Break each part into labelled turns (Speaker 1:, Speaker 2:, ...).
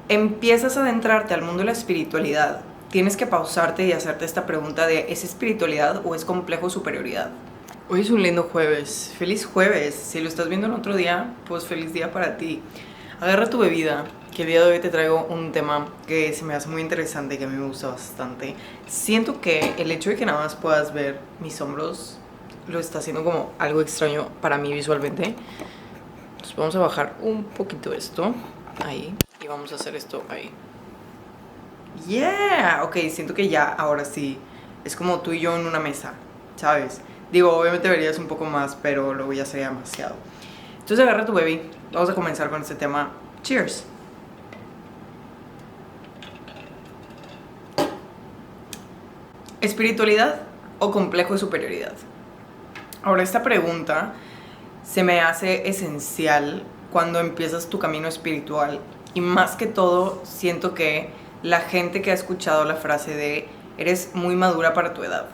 Speaker 1: empiezas a adentrarte al mundo de la espiritualidad, tienes que pausarte y hacerte esta pregunta de ¿es espiritualidad o es complejo de superioridad? Hoy es un lindo jueves. Feliz jueves. Si lo estás viendo en otro día, pues feliz día para ti. Agarra tu bebida, que el día de hoy te traigo un tema que se me hace muy interesante y que a mí me gusta bastante. Siento que el hecho de que nada más puedas ver mis hombros lo está haciendo como algo extraño para mí visualmente. Entonces vamos a bajar un poquito esto, ahí, y vamos a hacer esto ahí. Yeah, ok, siento que ya, ahora sí, es como tú y yo en una mesa, ¿sabes? Digo, obviamente verías un poco más, pero luego ya sería demasiado. Entonces agarra tu baby, vamos a comenzar con este tema. Cheers. ¿Espiritualidad o complejo de superioridad? Ahora, esta pregunta se me hace esencial cuando empiezas tu camino espiritual. Y más que todo, siento que la gente que ha escuchado la frase de eres muy madura para tu edad.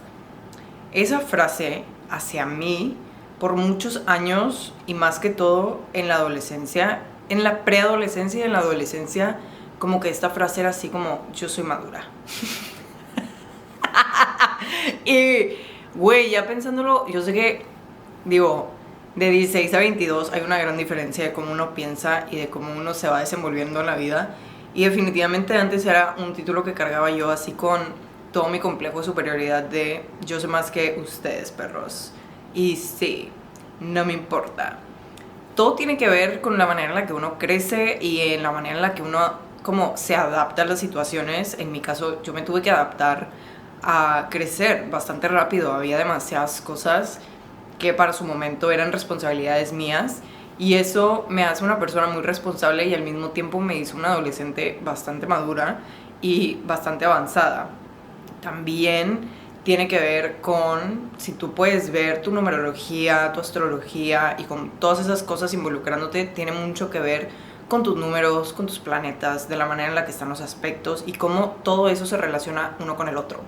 Speaker 1: Esa frase, hacia mí, por muchos años, y más que todo en la adolescencia, en la preadolescencia y en la adolescencia, como que esta frase era así como, yo soy madura. Y, güey, ya pensándolo, yo sé que, digo, de 16 a 22 hay una gran diferencia de cómo uno piensa y de cómo uno se va desenvolviendo en la vida. Y definitivamente antes era un título que cargaba yo así con todo mi complejo de superioridad de yo sé más que ustedes, perros. Y sí, no me importa. Todo tiene que ver con la manera en la que uno crece y en la manera en la que uno como se adapta a las situaciones. En mi caso, yo me tuve que adaptar a crecer bastante rápido. Había demasiadas cosas que para su momento eran responsabilidades mías y eso me hace una persona muy responsable y al mismo tiempo me hizo una adolescente bastante madura y bastante avanzada. También tiene que ver con si tú puedes ver tu numerología, tu astrología y con todas esas cosas involucrándote, tiene mucho que ver con tus números, con tus planetas, de la manera en la que están los aspectos y cómo todo eso se relaciona uno con el otro.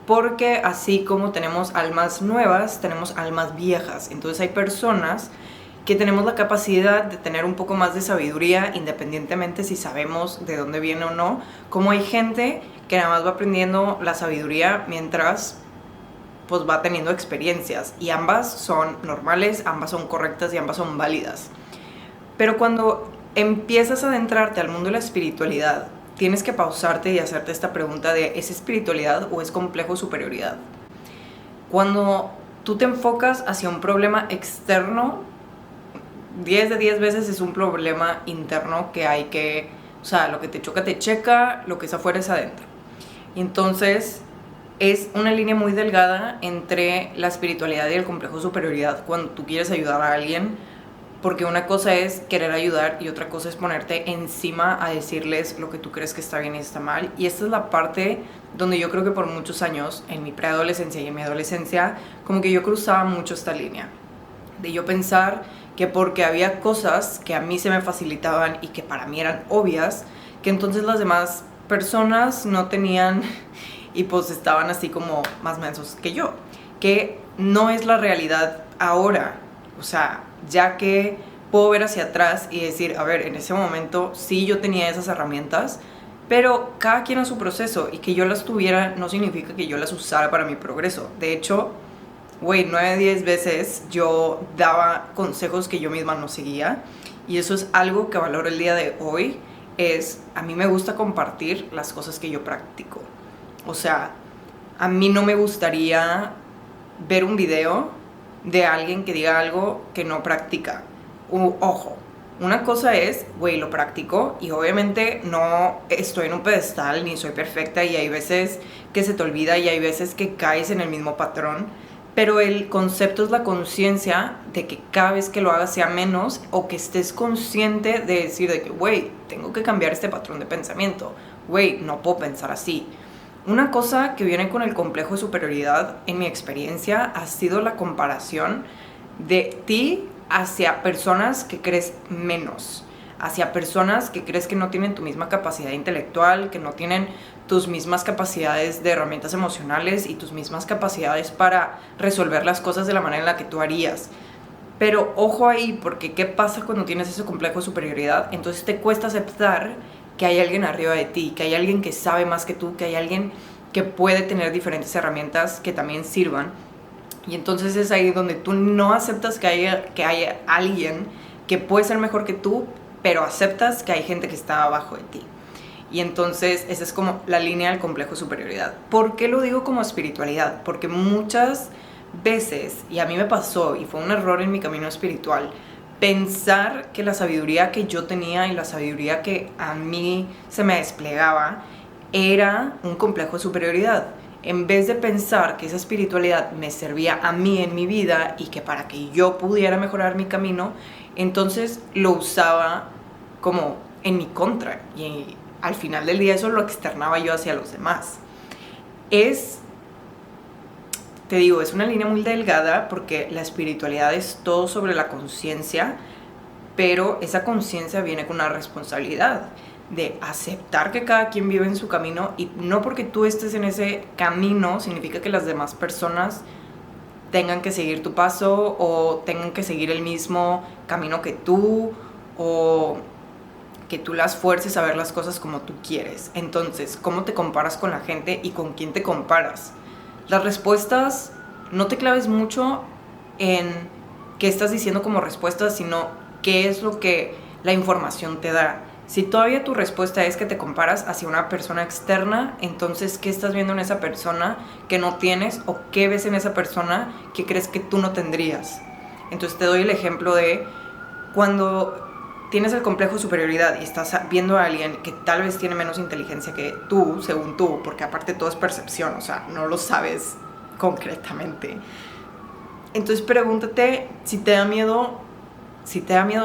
Speaker 1: Porque así como tenemos almas nuevas, tenemos almas viejas. Entonces hay personas que tenemos la capacidad de tener un poco más de sabiduría independientemente si sabemos de dónde viene o no. Como hay gente que nada más va aprendiendo la sabiduría mientras pues va teniendo experiencias. Y ambas son normales, ambas son correctas y ambas son válidas. Pero cuando empiezas a adentrarte al mundo de la espiritualidad, tienes que pausarte y hacerte esta pregunta de ¿es espiritualidad o es complejo de superioridad? Cuando tú te enfocas hacia un problema externo, 10 de 10 veces es un problema interno que hay que, o sea, lo que te choca te checa, lo que es afuera es adentro. Y entonces es una línea muy delgada entre la espiritualidad y el complejo de superioridad cuando tú quieres ayudar a alguien. Porque una cosa es querer ayudar y otra cosa es ponerte encima a decirles lo que tú crees que está bien y está mal. Y esta es la parte donde yo creo que por muchos años, en mi preadolescencia y en mi adolescencia, como que yo cruzaba mucho esta línea. De yo pensar que porque había cosas que a mí se me facilitaban y que para mí eran obvias, que entonces las demás personas no tenían y pues estaban así como más mensos que yo. Que no es la realidad ahora. O sea, ya que puedo ver hacia atrás y decir, a ver, en ese momento sí yo tenía esas herramientas, pero cada quien a su proceso y que yo las tuviera no significa que yo las usara para mi progreso. De hecho, güey, 9 de 10 veces yo daba consejos que yo misma no seguía y eso es algo que valoro el día de hoy, es a mí me gusta compartir las cosas que yo practico. O sea, a mí no me gustaría ver un video de alguien que diga algo que no practica. Ojo, una cosa es, güey, lo practico y obviamente no estoy en un pedestal ni soy perfecta y hay veces que se te olvida y hay veces que caes en el mismo patrón, pero el concepto es la conciencia de que cada vez que lo hagas sea menos o que estés consciente de decir de que, güey, tengo que cambiar este patrón de pensamiento, güey, no puedo pensar así. Una cosa que viene con el complejo de superioridad, en mi experiencia, ha sido la comparación de ti hacia personas que crees menos, hacia personas que crees que no tienen tu misma capacidad intelectual, que no tienen tus mismas capacidades de herramientas emocionales y tus mismas capacidades para resolver las cosas de la manera en la que tú harías. Pero ojo ahí, porque ¿qué pasa cuando tienes ese complejo de superioridad? Entonces te cuesta aceptar que hay alguien arriba de ti, que hay alguien que sabe más que tú, que hay alguien que puede tener diferentes herramientas que también sirvan. Y entonces es ahí donde tú no aceptas que haya alguien que puede ser mejor que tú, pero aceptas que hay gente que está abajo de ti. Y entonces esa es como la línea del complejo de superioridad. ¿Por qué lo digo como espiritualidad? Porque muchas veces, y a mí me pasó, y fue un error en mi camino espiritual, pensar que la sabiduría que yo tenía y la sabiduría que a mí se me desplegaba era un complejo de superioridad. En vez de pensar que esa espiritualidad me servía a mí en mi vida y que para que yo pudiera mejorar mi camino, entonces lo usaba como en mi contra. Y al final del día eso lo externaba yo hacia los demás. Te digo, es una línea muy delgada porque la espiritualidad es todo sobre la conciencia, pero esa conciencia viene con una responsabilidad de aceptar que cada quien vive en su camino, y no porque tú estés en ese camino significa que las demás personas tengan que seguir tu paso o tengan que seguir el mismo camino que tú, o que tú las fuerces a ver las cosas como tú quieres. Entonces, ¿cómo te comparas con la gente y con quién te comparas? Las respuestas, no te claves mucho en qué estás diciendo como respuesta, sino qué es lo que la información te da. Si todavía tu respuesta es que te comparas hacia una persona externa, entonces, ¿qué estás viendo en esa persona que no tienes, o qué ves en esa persona que crees que tú no tendrías? Entonces te doy el ejemplo de cuando tienes el complejo de superioridad y estás viendo a alguien que tal vez tiene menos inteligencia que tú, según tú, porque aparte todo es percepción, o sea, no lo sabes concretamente. Entonces pregúntate si te da miedo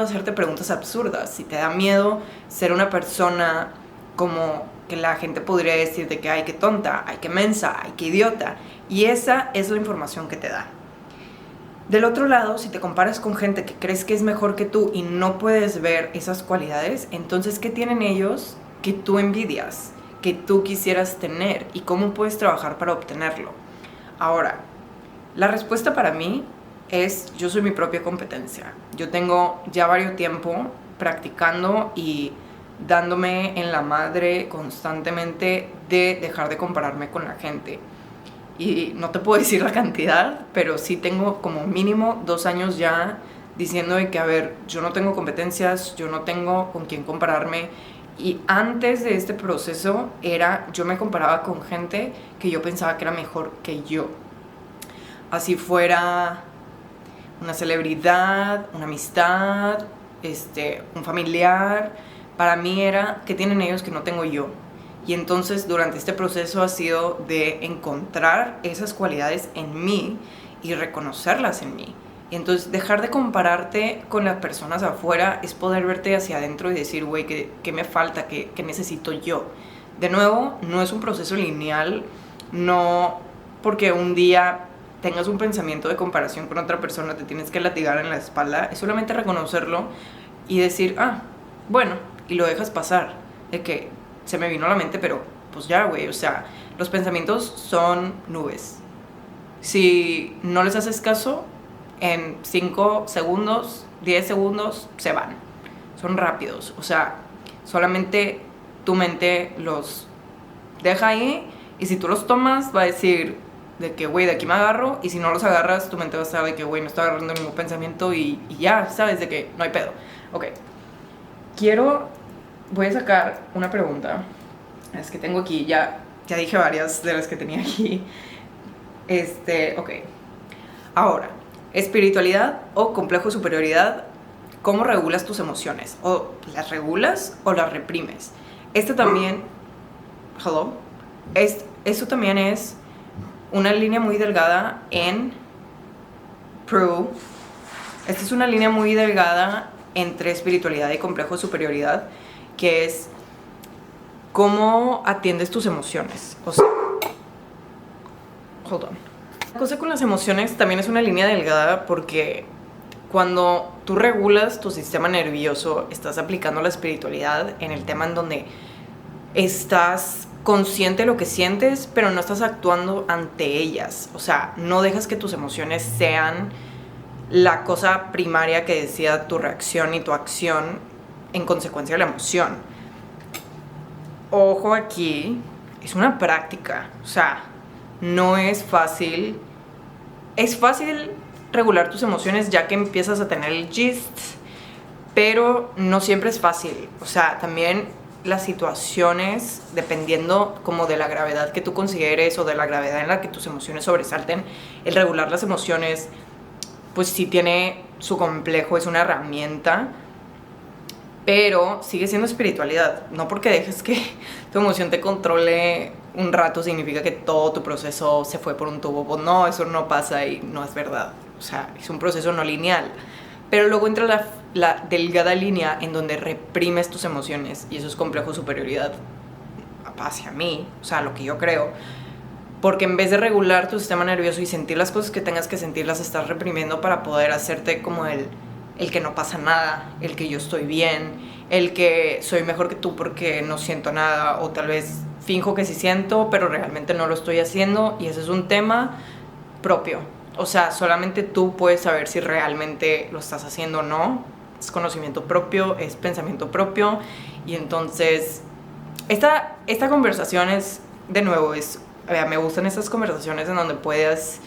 Speaker 1: hacerte preguntas absurdas, si te da miedo ser una persona como que la gente podría decir de que ay, qué tonta, ay, qué mensa, ay, qué idiota. Y esa es la información que te da. Del otro lado, si te comparas con gente que crees que es mejor que tú y no puedes ver esas cualidades, entonces, ¿qué tienen ellos que tú envidias, que tú quisieras tener, y cómo puedes trabajar para obtenerlo? Ahora, la respuesta para mí es: yo soy mi propia competencia. Yo tengo ya varios tiempo practicando y dándome en la madre constantemente de dejar de compararme con la gente. Y no te puedo decir la cantidad, pero sí tengo como mínimo 2 años ya diciendo de que, a ver, yo no tengo competencias, yo no tengo con quién compararme. Y antes de este proceso yo me comparaba con gente que yo pensaba que era mejor que yo. Así fuera una celebridad, una amistad, un familiar. Para mí era, ¿qué tienen ellos que no tengo yo? Y entonces durante este proceso ha sido de encontrar esas cualidades en mí y reconocerlas en mí. Y entonces dejar de compararte con las personas afuera es poder verte hacia adentro y decir, güey, ¿qué me falta? ¿Qué necesito yo? De nuevo, no es un proceso lineal, no porque un día tengas un pensamiento de comparación con otra persona te tienes que latigar en la espalda. Es solamente reconocerlo y decir, bueno, y lo dejas pasar. De que se me vino a la mente, pero pues ya, güey, o sea, los pensamientos son nubes. Si no les haces caso, en 5 segundos, 10 segundos, se van. Son rápidos, o sea, solamente tu mente los deja ahí, y si tú los tomas, va a decir de que, güey, de aquí me agarro, y si no los agarras, tu mente va a estar de que, güey, no estoy agarrando ningún pensamiento, y ya, sabes, de que no hay pedo. Ok, voy a sacar una pregunta. Es que tengo aquí, ya dije varias de las que tenía aquí. Ok. Ahora, espiritualidad o complejo de superioridad, ¿cómo regulas tus emociones? ¿O las regulas o las reprimes? También, esto también es una línea muy delgada en esta es una línea muy delgada entre espiritualidad y complejo de superioridad, que es cómo atiendes tus emociones. O sea, la cosa con las emociones también es una línea delgada, porque cuando tú regulas tu sistema nervioso, estás aplicando la espiritualidad en el tema en donde estás consciente de lo que sientes, pero no estás actuando ante ellas. O sea, no dejas que tus emociones sean la cosa primaria que decida tu reacción y tu acción en consecuencia de la emoción. ojo aquí, es una práctica, o sea, no es fácil. Es fácil regular tus emociones ya que empiezas a tener el gist, pero no siempre es fácil. O sea, también las situaciones, dependiendo como de la gravedad que tú consideres o de la gravedad en la que tus emociones sobresalten, el regular las emociones, pues sí tiene su complejo, es una herramienta, pero sigue siendo espiritualidad. No porque dejes que tu emoción te controle un rato significa que todo tu proceso se fue por un tubo. Pues no, eso no pasa y no es verdad. O sea, es un proceso no lineal. Pero luego entra la delgada línea en donde reprimes tus emociones, y eso es complejo de superioridad hacia mí, o sea, lo que yo creo. Porque en vez de regular tu sistema nervioso y sentir las cosas que tengas que sentir, las estás reprimiendo para poder hacerte como el que no pasa nada, el que yo estoy bien, el que soy mejor que tú porque no siento nada, o tal vez finjo que sí siento, pero realmente no lo estoy haciendo, y ese es un tema propio. O sea, solamente tú puedes saber si realmente lo estás haciendo o no. Es conocimiento propio, es pensamiento propio, y entonces esta conversación es, de nuevo, me gustan estas conversaciones en donde puedas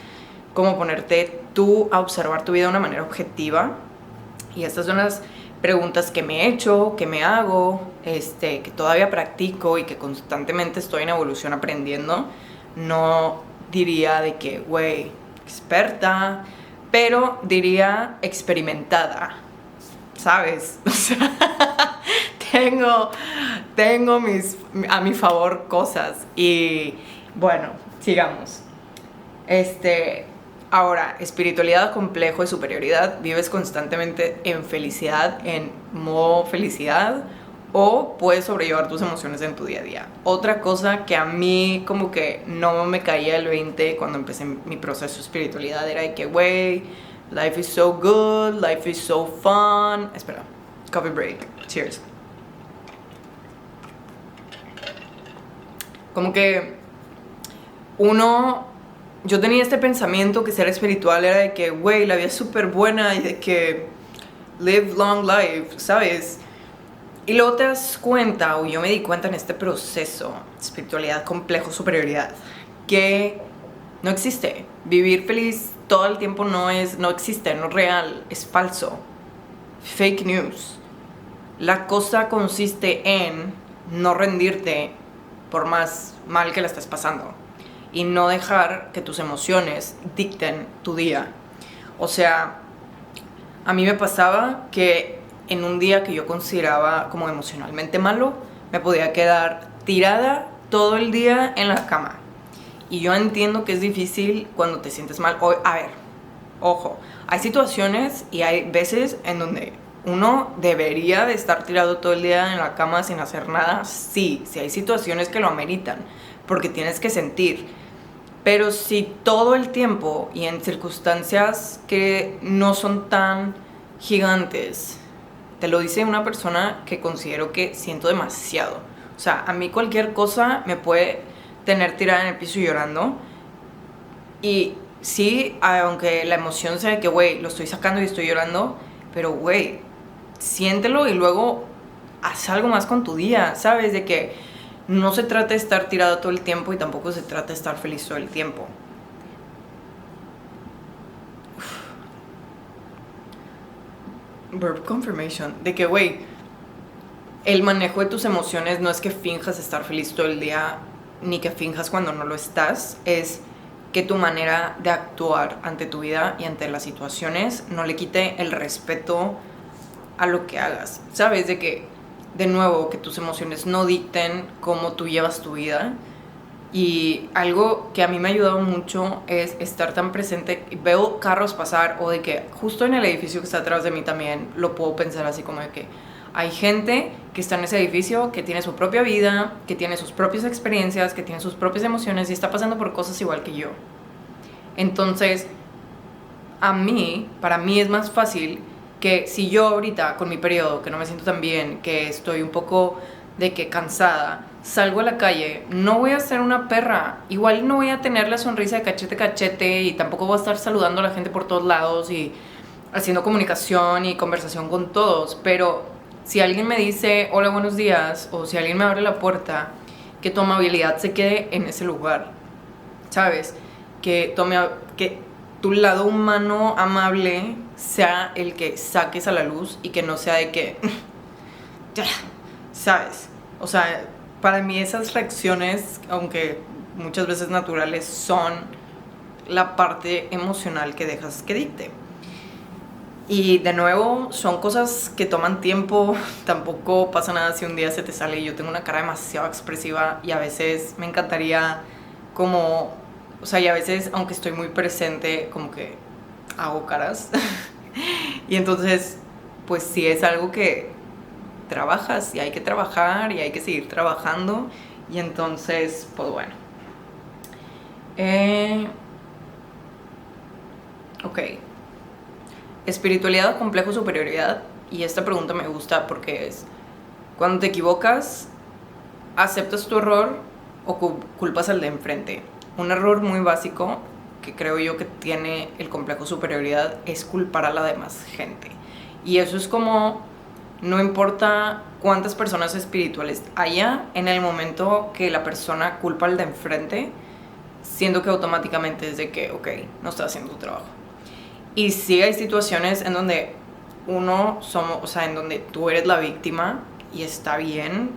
Speaker 1: como ponerte tú a observar tu vida de una manera objetiva. Y estas son las preguntas que me he hecho, que me hago, que todavía practico y que constantemente estoy en evolución aprendiendo. No diría de que, güey, experta, pero diría experimentada, ¿sabes? O sea, tengo a mi favor cosas. Y bueno, sigamos. Ahora, espiritualidad, complejo de superioridad. Vives constantemente en felicidad, en modo felicidad, o puedes sobrellevar tus emociones en tu día a día. Otra cosa que a mí como que no me caía el 20 cuando empecé mi proceso de espiritualidad era de que, güey, life is so good, life is so fun. Espera, coffee break, cheers. Como que yo tenía este pensamiento que ser espiritual era de que, güey, la vida es súper buena y de que live long life, ¿sabes? Y luego te das cuenta, o yo me di cuenta en este proceso, espiritualidad, complejo, superioridad, que no existe. Vivir feliz todo el tiempo no existe, no es real, es falso. Fake news. La cosa consiste en no rendirte por más mal que la estés pasando y no dejar que tus emociones dicten tu día. O sea, a mí me pasaba que en un día que yo consideraba como emocionalmente malo, me podía quedar tirada todo el día en la cama. Y yo entiendo que es difícil cuando te sientes mal. A ver, ojo, hay situaciones y hay veces en donde uno debería de estar tirado todo el día en la cama sin hacer nada. Sí hay situaciones que lo ameritan, porque tienes que sentir. Pero si todo el tiempo y en circunstancias que no son tan gigantes, te lo dice una persona que considero que siento demasiado. O sea, a mí cualquier cosa me puede tener tirada en el piso llorando. Y sí, aunque la emoción sea de que, güey, lo estoy sacando y estoy llorando, pero, güey, siéntelo y luego haz algo más con tu día, ¿sabes? De que no se trata de estar tirado todo el tiempo y tampoco se trata de estar feliz todo el tiempo. Verb confirmation. De que, güey, el manejo de tus emociones no es que finjas estar feliz todo el día, ni que finjas cuando no lo estás. Es que tu manera de actuar ante tu vida y ante las situaciones no le quite el respeto a lo que hagas. ¿Sabes? De que, de nuevo, que tus emociones no dicten cómo tú llevas tu vida. Y algo que a mí me ha ayudado mucho es estar tan presente. Veo carros pasar, o de que justo en el edificio que está atrás de mí también lo puedo pensar así como de que hay gente que está en ese edificio, que tiene su propia vida, que tiene sus propias experiencias, que tiene sus propias emociones y está pasando por cosas igual que yo. Entonces, para mí es más fácil que si yo ahorita con mi periodo, que no me siento tan bien, que estoy un poco de que cansada, salgo a la calle, no voy a ser una perra. Igual no voy a tener la sonrisa de cachete a cachete y tampoco voy a estar saludando a la gente por todos lados y haciendo comunicación y conversación con todos, pero si alguien me dice hola, buenos días, o si alguien me abre la puerta, que tu amabilidad se quede en ese lugar, ¿sabes? Que tu lado humano amable sea el que saques a la luz y que no sea de que, ¿sabes? O sea, para mí esas reacciones, aunque muchas veces naturales, son la parte emocional que dejas que dicte. Y de nuevo, son cosas que toman tiempo, tampoco pasa nada si un día se te sale. Yo tengo una cara demasiado expresiva y a veces me encantaría como, o sea, y a veces, aunque estoy muy presente, como que hago caras. Y entonces, pues sí es algo que trabajas y hay que trabajar y hay que seguir trabajando. Y entonces, pues bueno. Ok. Espiritualidad o complejo de superioridad. Y esta pregunta me gusta porque es: cuando te equivocas, ¿aceptas tu error o culpas al de enfrente? Un error muy básico que creo yo que tiene el complejo de superioridad es culpar a la demás gente. Y eso es como, no importa cuántas personas espirituales haya, en el momento que la persona culpa al de enfrente, siento que automáticamente es de que, ok, no está haciendo tu trabajo. Y sí hay situaciones en donde en donde tú eres la víctima y está bien,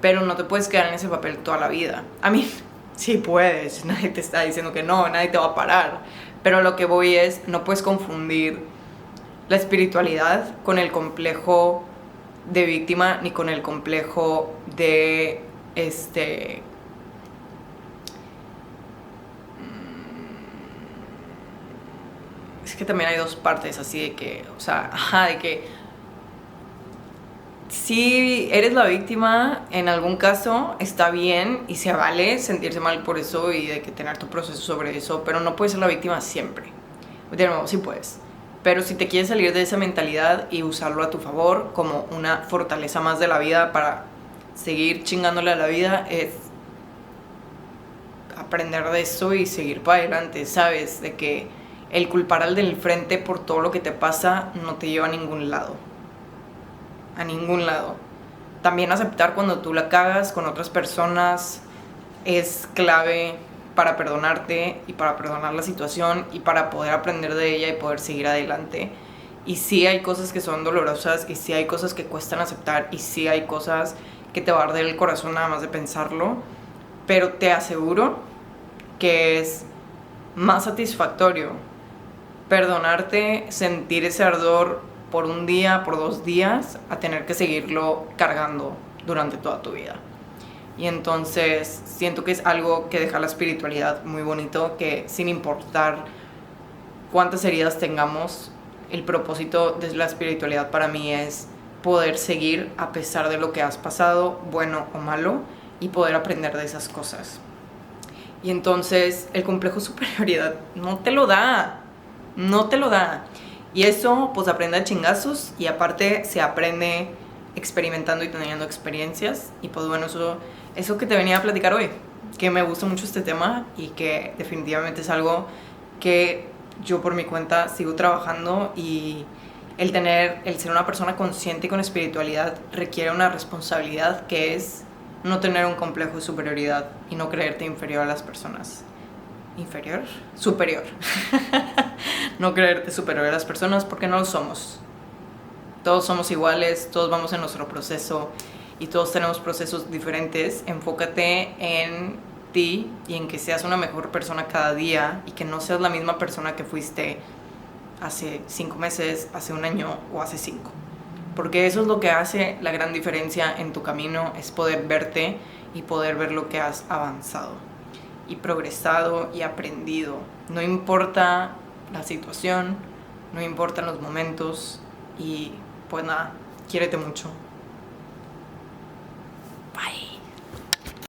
Speaker 1: pero no te puedes quedar en ese papel toda la vida. A mí, sí puedes, nadie te está diciendo que no, nadie te va a parar, pero lo que voy es, no puedes confundir la espiritualidad con el complejo de víctima ni con el complejo de es que también hay dos partes así de que, o sea, de que si eres la víctima en algún caso está bien y se vale sentirse mal por eso y de que tener tu proceso sobre eso, pero no puedes ser la víctima siempre. De nuevo, sí puedes, pero si te quieres salir de esa mentalidad y usarlo a tu favor como una fortaleza más de la vida para seguir chingándole a la vida, es aprender de eso y seguir para adelante, ¿sabes? De que el culpar al del frente por todo lo que te pasa no te lleva a ningún lado. A ningún lado. También aceptar cuando tú la cagas con otras personas es clave para perdonarte y para perdonar la situación y para poder aprender de ella y poder seguir adelante. Y sí hay cosas que son dolorosas y sí hay cosas que cuestan aceptar y sí hay cosas que te va a arder el corazón nada más de pensarlo, pero te aseguro que es más satisfactorio perdonarte, sentir ese ardor por un día, por 2 días, a tener que seguirlo cargando durante toda tu vida. Y entonces siento que es algo que deja la espiritualidad muy bonito, que sin importar cuántas heridas tengamos, el propósito de la espiritualidad para mí es poder seguir a pesar de lo que has pasado, bueno o malo, y poder aprender de esas cosas. Y entonces el complejo de superioridad no te lo da. Y eso pues aprende a chingazos y aparte se aprende experimentando y teniendo experiencias. Y pues bueno, eso que te venía a platicar hoy, que me gusta mucho este tema y que definitivamente es algo que yo por mi cuenta sigo trabajando, y el ser una persona consciente y con espiritualidad requiere una responsabilidad, que es no tener un complejo de superioridad y no creerte inferior a las personas. ¿Inferior? Superior. No creerte superior a las personas, porque no lo somos. Todos somos iguales, todos vamos en nuestro proceso y todos tenemos procesos diferentes. Enfócate en ti y en que seas una mejor persona cada día y que no seas la misma persona que fuiste hace 5 meses, hace 1 año o hace 5. Porque eso es lo que hace la gran diferencia en tu camino, es poder verte y poder ver lo que has avanzado y progresado y aprendido. No importa la situación, no importan los momentos, y pues nada, quiérete mucho.